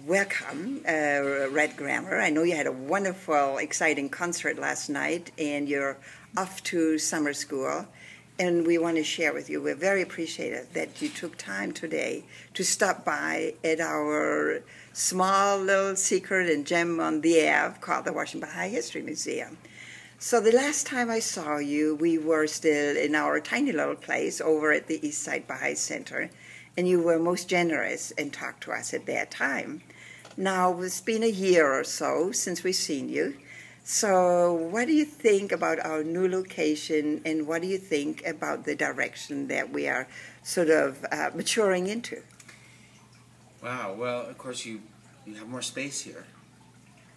welcome, Red Grammar. I know you had a wonderful, exciting concert last night, and you're off to summer school. And we want to share with you, we're very appreciative that you took time today to stop by at our small little secret and gem on the Ave called the Washington Baha'i History Museum. So the last time I saw you, we were still in our tiny little place over at the East Side Baha'i Center, and you were most generous and talked to us at that time. Now, it's been a year or so since we've seen you. So what do you think about our new location, and what do you think about the direction that we are sort of maturing into? Wow, well, of course you have more space here.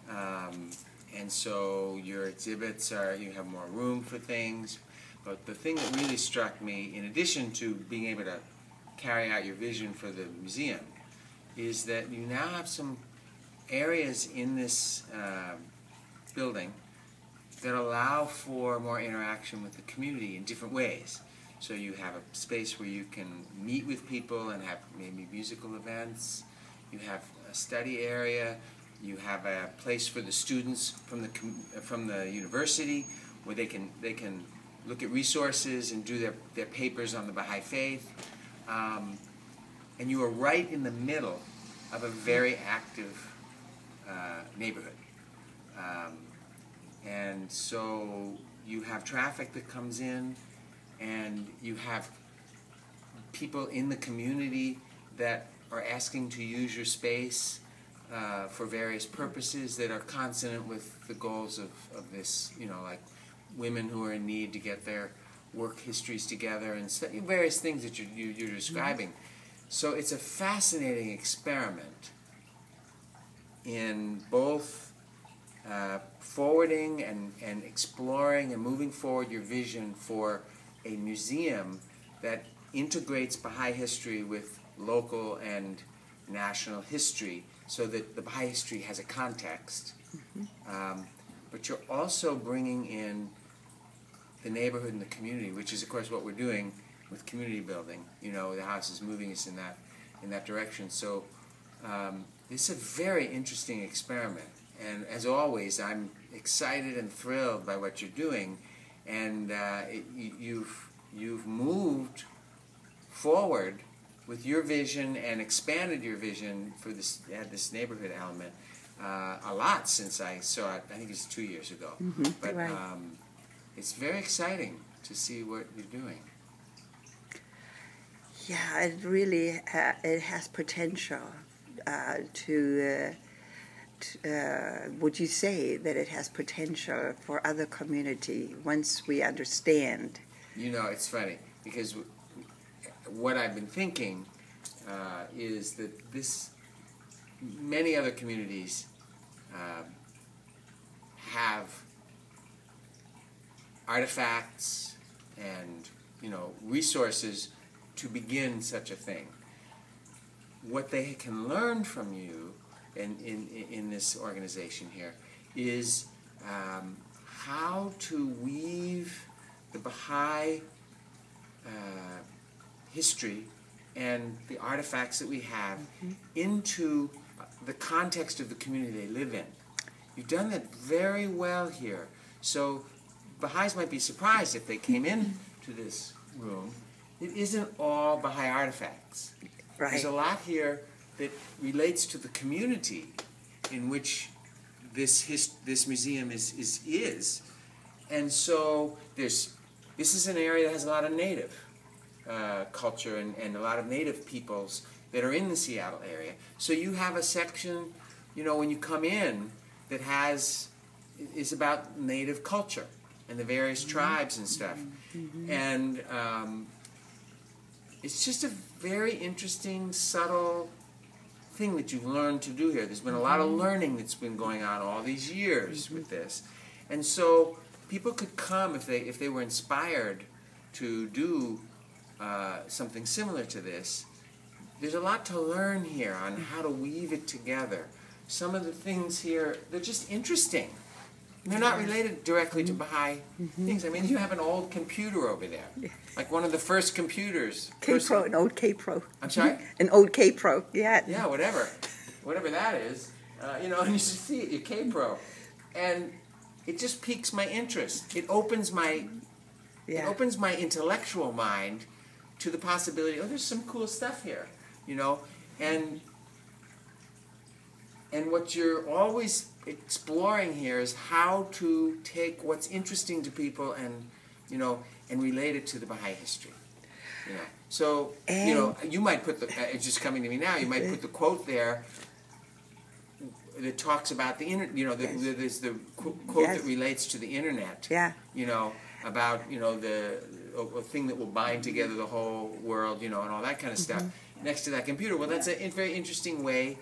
And so your exhibits you have more room for things. But the thing that really struck me, in addition to being able to carry out your vision for the museum, is that you now have some areas in this building that allow for more interaction with the community in different ways. So you have a space where you can meet with people and have maybe musical events. You have a study area. You have a place for the students from the university where they can look at resources and do their papers on the Baha'i faith. And you are right in the middle of a very active neighborhood. And so you have traffic that comes in, and you have people in the community that are asking to use your space for various purposes that are consonant with the goals of this, like women who are in need to get their work histories together and various things that you're describing. So it's a fascinating experiment in both forwarding and exploring and moving forward your vision for a museum that integrates Baha'i history with local and national history so that the Baha'i history has a context. But you're also bringing in the neighborhood and the community, which is, of course, what we're doing with community building. The house is moving us in that direction. So it's a very interesting experiment. And as always, I'm excited and thrilled by what you're doing. And you've moved forward with your vision and expanded your vision for this neighborhood element a lot since I saw it. I think it's 2 years ago. But right. It's very exciting to see what you're doing. Yeah, it really it has potential would you say that it has potential for other community once we understand? It's funny because what I've been thinking is that many other communities have artifacts and resources to begin such a thing. What they can learn from you in this organization here is how to weave the Baha'i history and the artifacts that we have into the context of the community they live in. You've done that very well here. So Baha'is might be surprised if they came in to this room. It isn't all Baha'i artifacts. Right. There's a lot here that relates to the community in which this museum is. And so this is an area that has a lot of native culture and a lot of native peoples that are in the Seattle area. So you have a section, when you come in, that is about native culture and the various tribes and stuff. And it's just a very interesting, subtle thing that you've learned to do here. There's been a lot of learning that's been going on all these years with this. And so people could come if they were inspired to do something similar to this. There's a lot to learn here on how to weave it together. Some of the things here, they're just interesting. They're not related directly to Baha'i things. I mean, you have an old computer over there, like one of the first computers. K-Pro, an old K-Pro. I'm sorry? An old K-Pro, yeah. Yeah, whatever. whatever that is, and you see it, your K-Pro. And it just piques my interest. It opens my intellectual mind to the possibility, there's some cool stuff here, and what you're always exploring here is how to take what's interesting to people and relate it to the Baha'i history. So, you might put it's just coming to me now, you might put the quote there that talks about the internet, there's the quote that relates to the internet. Yeah. About, a thing that will bind together the whole world, and all that kind of stuff next to that computer. Well, that's a very interesting way.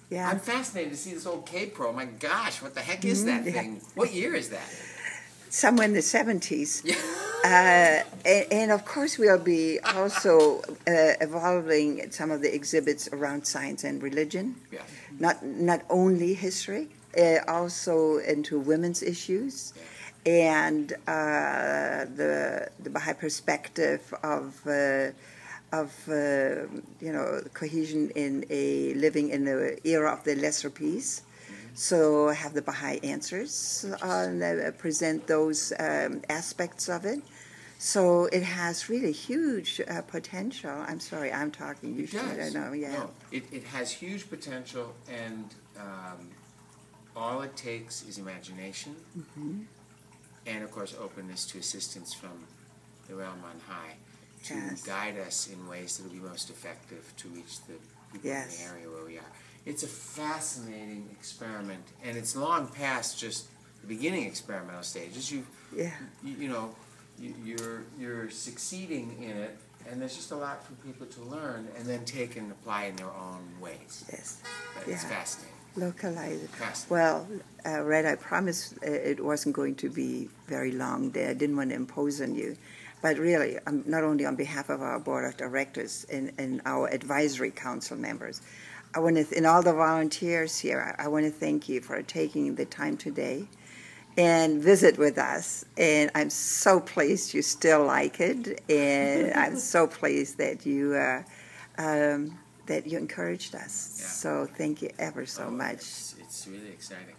Yeah. I'm fascinated to see this old K-Pro. My gosh, what the heck is that thing? What year is that? Somewhere in the 70s. And of course we'll be also evolving some of the exhibits around science and religion. Yeah. Not only history, also into women's issues. Yeah. And the Baha'i perspective of cohesion in living in the era of the lesser peace. So have the Baha'i answers, present those aspects of it. So it has really huge potential. I'm sorry, I'm talking. You should. I know. Yeah. No, it has huge potential, and all it takes is imagination, and of course openness to assistance from the realm on high to guide us in ways that will be most effective to reach the people in the area where we are. It's a fascinating experiment, and it's long past just the beginning experimental stages. You're succeeding in it, and there's just a lot for people to learn and then take and apply in their own ways. Yes. But it's fascinating. Localize it. Fascinating. Well, Red, I promised it wasn't going to be very long there. I didn't want to impose on you. But really, not only on behalf of our board of directors and our advisory council members, I want to, and all the volunteers here, I want to thank you for taking the time today and visit with us. And I'm so pleased you still like it, and I'm so pleased that you encouraged us. Yeah. So thank you ever so much. It's really exciting.